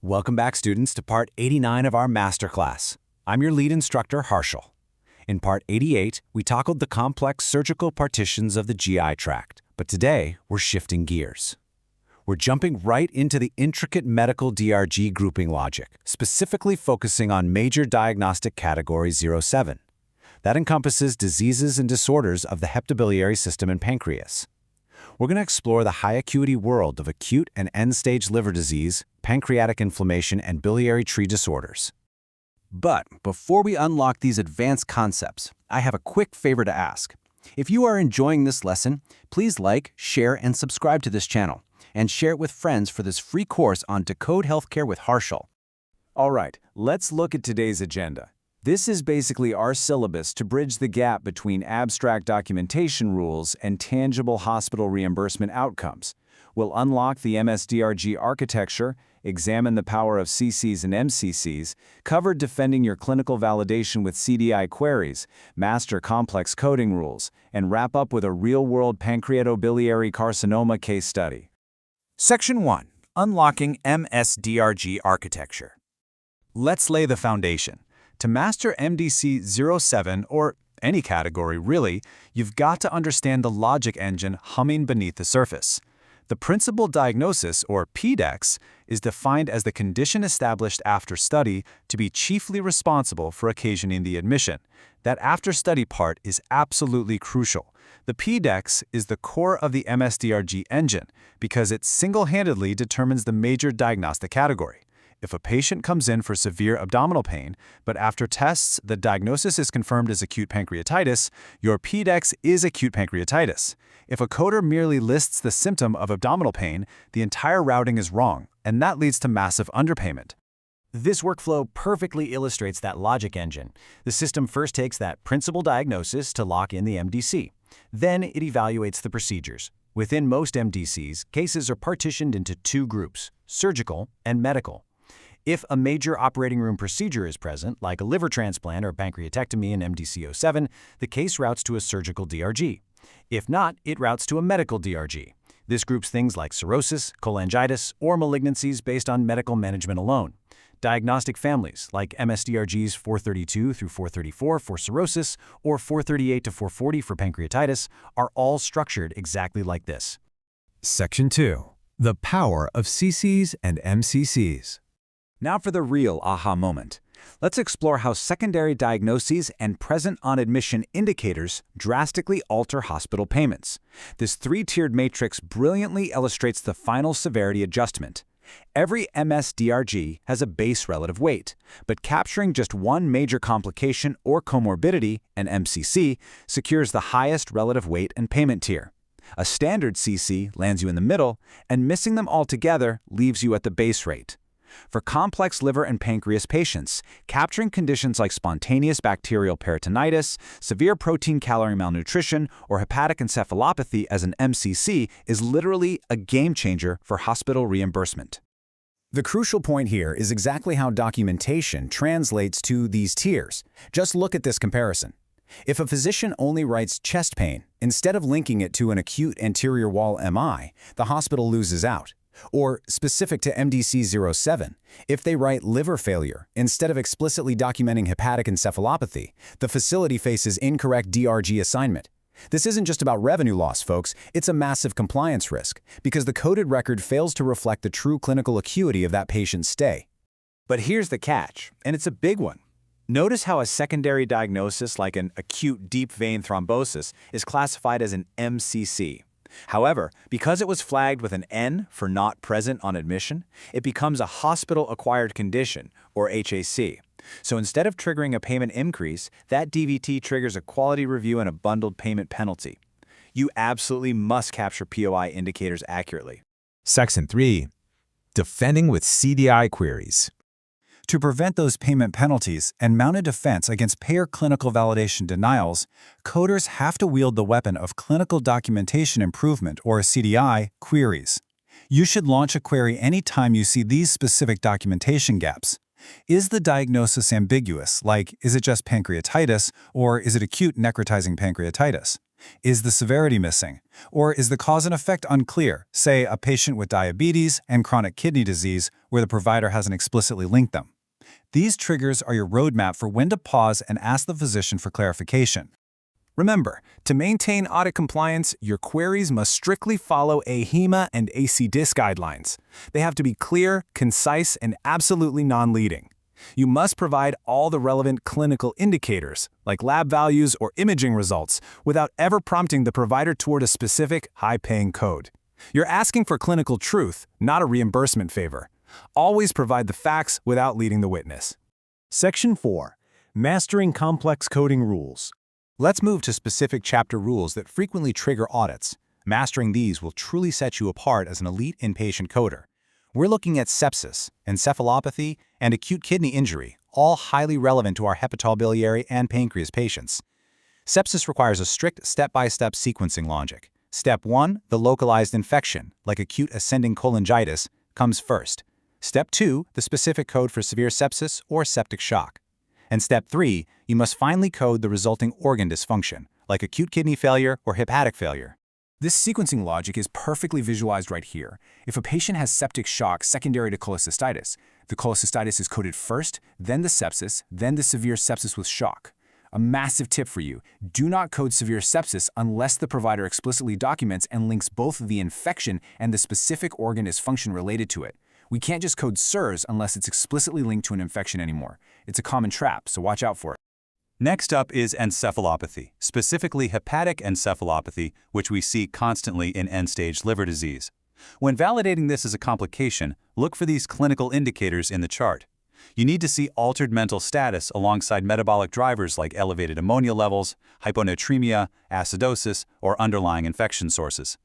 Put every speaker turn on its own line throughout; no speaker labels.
Welcome back, students, to Part 89 of our masterclass. I'm your lead instructor, Harshal. In Part 88, we tackled the complex surgical partitions of the GI tract, but today we're shifting gears. We're jumping right into the intricate medical DRG grouping logic, specifically focusing on major diagnostic category 07. That encompasses diseases and disorders of the hepatobiliary system and pancreas. We're going to explore the high-acuity world of acute and end-stage liver disease, pancreatic inflammation, and biliary tree disorders. But before we unlock these advanced concepts, I have a quick favor to ask. If you are enjoying this lesson, please like, share, and subscribe to this channel, and share it with friends for this free course on Decode Healthcare with Harshal. All right, let's look at today's agenda. This is basically our syllabus to bridge the gap between abstract documentation rules and tangible hospital reimbursement outcomes. We'll unlock the IPDRG architecture, examine the power of CCs and MCCs, cover defending your clinical validation with CDI queries, master complex coding rules, and wrap up with a real-world pancreatobiliary carcinoma case study. Section 1. Unlocking MSDRG architecture. Let's lay the foundation. To master MDC 07, or any category really, you've got to understand the logic engine humming beneath the surface. The principal diagnosis, or PDEX, is defined as the condition established after study to be chiefly responsible for occasioning the admission. That after-study part is absolutely crucial. The PDEX is the core of the MSDRG engine because it single-handedly determines the major diagnostic category. If a patient comes in for severe abdominal pain, but after tests the diagnosis is confirmed as acute pancreatitis, your PDEX is acute pancreatitis. If a coder merely lists the symptom of abdominal pain, the entire routing is wrong, and that leads to massive underpayment. This workflow perfectly illustrates that logic engine. The system first takes that principal diagnosis to lock in the MDC. Then it evaluates the procedures. Within most MDCs, cases are partitioned into two groups, surgical and medical. If a major operating room procedure is present, like a liver transplant or pancreatectomy in MDC 07, the case routes to a surgical DRG. If not, it routes to a medical DRG. This groups things like cirrhosis, cholangitis, or malignancies based on medical management alone. Diagnostic families, like MSDRGs 432 through 434 for cirrhosis or 438 to 440 for pancreatitis, are all structured exactly like this.
Section 2. The power of CCs and MCCs.
Now for the real aha moment. Let's explore how secondary diagnoses and present-on-admission indicators drastically alter hospital payments. This three-tiered matrix brilliantly illustrates the final severity adjustment. Every MSDRG has a base relative weight, but capturing just one major complication or comorbidity, an MCC, secures the highest relative weight and payment tier. A standard CC lands you in the middle, and missing them altogether leaves you at the base rate. For complex liver and pancreas patients, capturing conditions like spontaneous bacterial peritonitis, severe protein-calorie malnutrition, or hepatic encephalopathy as an MCC is literally a game-changer for hospital reimbursement. The crucial point here is exactly how documentation translates to these tiers. Just look at this comparison. If a physician only writes chest pain, instead of linking it to an acute anterior wall MI, the hospital loses out. Or, specific to MDC 07, if they write liver failure instead of explicitly documenting hepatic encephalopathy, the facility faces incorrect DRG assignment. This isn't just about revenue loss, folks, it's a massive compliance risk, because the coded record fails to reflect the true clinical acuity of that patient's stay. But here's the catch, and it's a big one. Notice how a secondary diagnosis like an acute deep vein thrombosis is classified as an MCC. However, because it was flagged with an N for not present on admission, it becomes a hospital-acquired condition, or HAC. So instead of triggering a payment increase, that DVT triggers a quality review and a bundled payment penalty. You absolutely must capture POI indicators accurately.
Section 3. Defending with CDI queries.
To prevent those payment penalties and mount a defense against payer clinical validation denials, coders have to wield the weapon of clinical documentation improvement, or CDI, queries. You should launch a query anytime you see these specific documentation gaps. Is the diagnosis ambiguous, like is it just pancreatitis or is it acute necrotizing pancreatitis? Is the severity missing? Or is the cause and effect unclear, say a patient with diabetes and chronic kidney disease where the provider hasn't explicitly linked them? These triggers are your roadmap for when to pause and ask the physician for clarification.
Remember, to maintain audit compliance, your queries must strictly follow AHEMA and ACDIS guidelines. They have to be clear, concise, and absolutely non-leading. You must provide all the relevant clinical indicators, like lab values or imaging results, without ever prompting the provider toward a specific, high-paying code. You're asking for clinical truth, not a reimbursement favor. Always provide the facts without leading the witness.
Section 4. Mastering Complex Coding Rules.
Let's move to specific chapter rules that frequently trigger audits. Mastering these will truly set you apart as an elite inpatient coder. We're looking at sepsis, encephalopathy, and acute kidney injury, all highly relevant to our hepatobiliary and pancreas patients. Sepsis requires a strict step-by-step sequencing logic. Step 1, the localized infection, like acute ascending cholangitis, comes first. Step 2, the specific code for severe sepsis or septic shock. And Step 3, you must finally code the resulting organ dysfunction, like acute kidney failure or hepatic failure.
This sequencing logic is perfectly visualized right here. If a patient has septic shock secondary to cholecystitis, the cholecystitis is coded first, then the sepsis, then the severe sepsis with shock. A massive tip for you, do not code severe sepsis unless the provider explicitly documents and links both the infection and the specific organ dysfunction related to it. We can't just code SIRS unless it's explicitly linked to an infection anymore. It's a common trap, so watch out for it.
Next up is encephalopathy, specifically hepatic encephalopathy, which we see constantly in end-stage liver disease. When validating this as a complication, look for these clinical indicators in the chart. You need to see altered mental status alongside metabolic drivers like elevated ammonia levels, hyponatremia, acidosis, or underlying infection sources.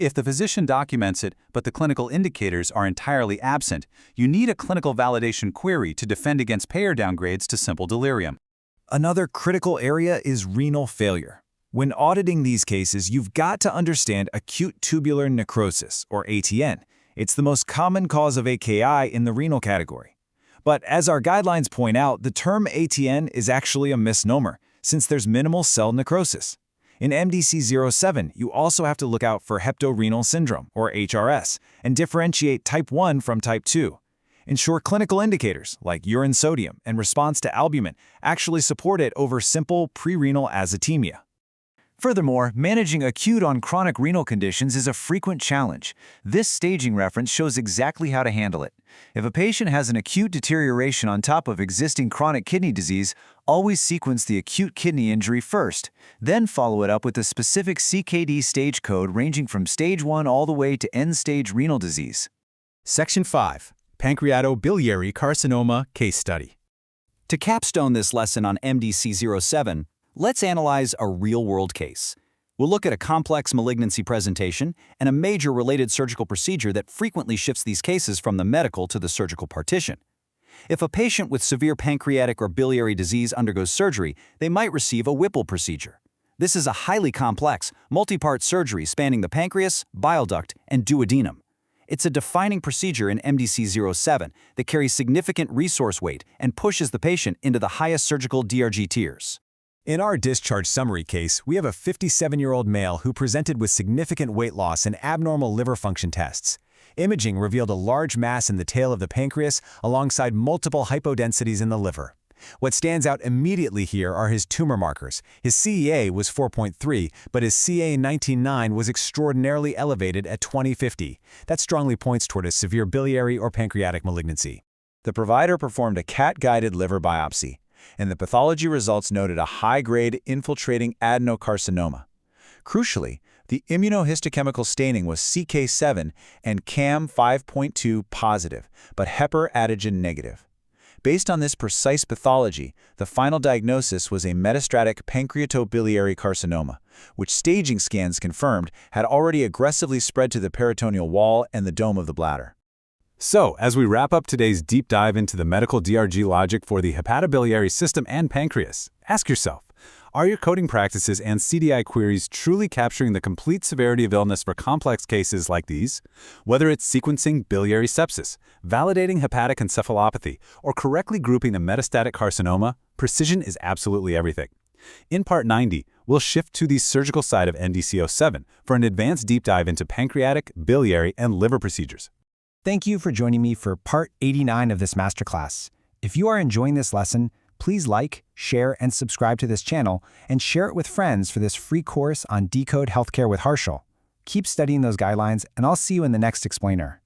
If the physician documents it, but the clinical indicators are entirely absent, you need a clinical validation query to defend against payer downgrades to simple delirium.
Another critical area is renal failure. When auditing these cases, you've got to understand acute tubular necrosis, or ATN. It's the most common cause of AKI in the renal category. But as our guidelines point out, the term ATN is actually a misnomer, since there's minimal cell necrosis. In MDC-07, you also have to look out for hepatorenal syndrome, or HRS, and differentiate type 1 from type 2. Ensure clinical indicators, like urine sodium and response to albumin, actually support it over simple prerenal azotemia. Furthermore, managing acute on chronic renal conditions is a frequent challenge. This staging reference shows exactly how to handle it. If a patient has an acute deterioration on top of existing chronic kidney disease, always sequence the acute kidney injury first, then follow it up with a specific CKD stage code ranging from stage 1 all the way to end-stage renal disease.
Section 5. Pancreatobiliary carcinoma case study.
To capstone this lesson on MDC-07, let's analyze a real-world case. We'll look at a complex malignancy presentation and a major related surgical procedure that frequently shifts these cases from the medical to the surgical partition. If a patient with severe pancreatic or biliary disease undergoes surgery, they might receive a Whipple procedure. This is a highly complex, multi-part surgery spanning the pancreas, bile duct, and duodenum. It's a defining procedure in MDC-07 that carries significant resource weight and pushes the patient into the highest surgical DRG tiers.
In our discharge summary case, we have a 57-year-old male who presented with significant weight loss and abnormal liver function tests. Imaging revealed a large mass in the tail of the pancreas alongside multiple hypodensities in the liver. What stands out immediately here are his tumor markers. His CEA was 4.3, but his CA19-9 was extraordinarily elevated at 2050. That strongly points toward a severe biliary or pancreatic malignancy.
The provider performed a CAT-guided liver biopsy, and the pathology results noted a high-grade infiltrating adenocarcinoma. Crucially, the immunohistochemical staining was CK7 and CAM 5.2 positive, but heparantigen negative. Based on this precise pathology, the final diagnosis was a metastatic pancreatobiliary carcinoma, which staging scans confirmed had already aggressively spread to the peritoneal wall and the dome of the bladder.
So, as we wrap up today's deep dive into the medical DRG logic for the hepatobiliary system and pancreas, ask yourself, are your coding practices and CDI queries truly capturing the complete severity of illness for complex cases like these? Whether it's sequencing biliary sepsis, validating hepatic encephalopathy, or correctly grouping the metastatic carcinoma, precision is absolutely everything.
In Part 90, we'll shift to the surgical side of NDC07 for an advanced deep dive into pancreatic, biliary, and liver procedures.
Thank you for joining me for Part 89 of this masterclass. If you are enjoying this lesson, please like, share, and subscribe to this channel, and share it with friends for this free course on Decode Healthcare with Harshal. Keep studying those guidelines, and I'll see you in the next explainer.